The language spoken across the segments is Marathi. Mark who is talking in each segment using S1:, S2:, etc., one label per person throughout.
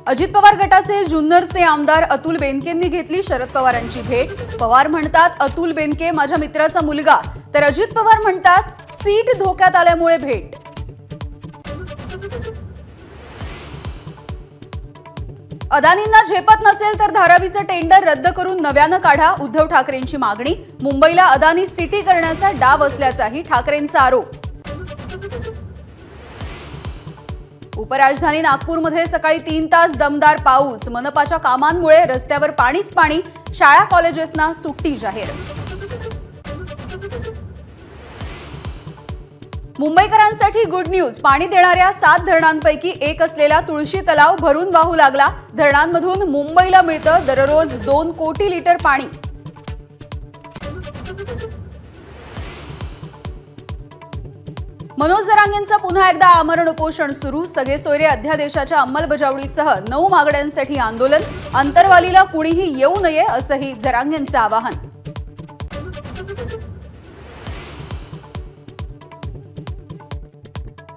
S1: अजित पवार गटाचे जुन्नरचे आमदार अतुल बेनकेंनी घेतली शरद पवारांची भेट। पवार म्हणतात अतुल बेनके माझ्या मित्राचा मुलगा, तर अजित पवार म्हणतात सीट धोक्यात आल्यामुळे भेट। अदानींना झेपत नसेल तर धारावीचं टेंडर रद्द करून नव्यानं काढा, उद्धव ठाकरेंची मागणी। मुंबईला अदानी सिटी करण्याचा डाव असल्याचाही ठाकरेंचा आरोप। उपराजधानी नागपूरमध्ये सकाळी 3 तास दमदार पाऊस। मनपाच्या कामांमुळे रस्त्यावर पाणीच पाणी, शाळा कॉलेजेसना सुट्टी जाहीर। मुंबईकरांसाठी गुड न्यूज। पाणी देणाऱ्या 7 धरणांपैकी एक असलेला तुळशी तलाव भरून वाहू लागला। धरणांमधून मुंबईला मिळतं दररोज 2 कोटी लिटर पाणी। मनोज जरांगेंचं पुन्हा एकदा आमरण उपोषण सुरू। सगळे सोयरे अध्यादेशाच्या अंमलबजावणीसह 9 मागण्यांसाठी आंदोलन। अंतरवालीला कुणीही येऊ नये असंही जरांगेंचं आवाहन।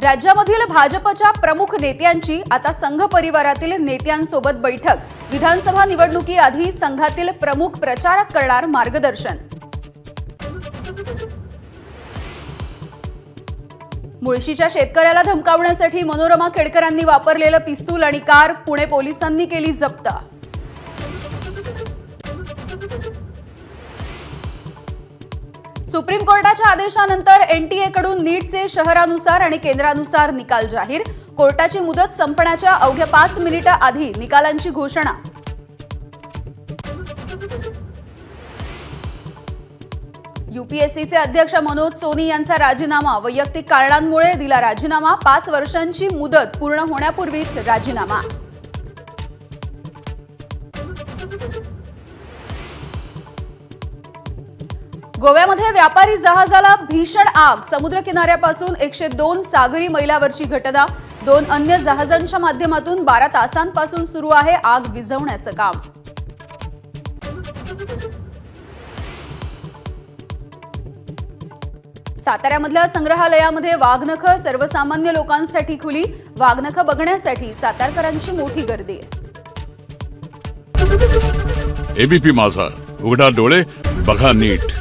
S1: राज्यामधील भाजपच्या प्रमुख नेत्यांची आता संघ परिवारातील नेत्यांसोबत बैठक। विधानसभा निवडणुकीआधी संघातील प्रमुख प्रचारक करणार मार्गदर्शन। मुळशीच्या शेतकऱ्याला धमकावण्यासाठी मनोरमा खेडकरांनी वापरलेलं पिस्तूल आणि कार पुणे पोलिसांनी केली जप्त। सुप्रीम कोर्टाच्या आदेशानंतर एनटीएकडून नीटचे शहरानुसार आणि केंद्रानुसार निकाल जाहीर। कोर्टाची मुदत संपण्याच्या अवघ्या 5 मिनिटं आधी निकालांची घोषणा। यूपीएससीचे अध्यक्ष मनोज सोनी यांचा राजीनामा। वैयक्तिक कारणांमुळे दिला राजीनामा। 5 वर्षांची मुदत पूर्ण होण्यापूर्वीच राजीनामा। गोव्यामध्ये व्यापारी जहाजाला भीषण आग। समुद्र किनाऱ्यापासून 102 सागरी मैलावरची घटना। 2 अन्य जहाजांच्या माध्यमातून 12 तासांपासून सुरू आहे आग विझवण्याचं काम। साताऱ्यामधल्या संग्रहालयामध्ये वाघनख सर्वसामान्य लोकांसाठी खुली। वाघनख बघण्यासाठी सातारकरांची मोठी गर्दी।
S2: एबीपी माझा, उघडा डोळे बघा नीट।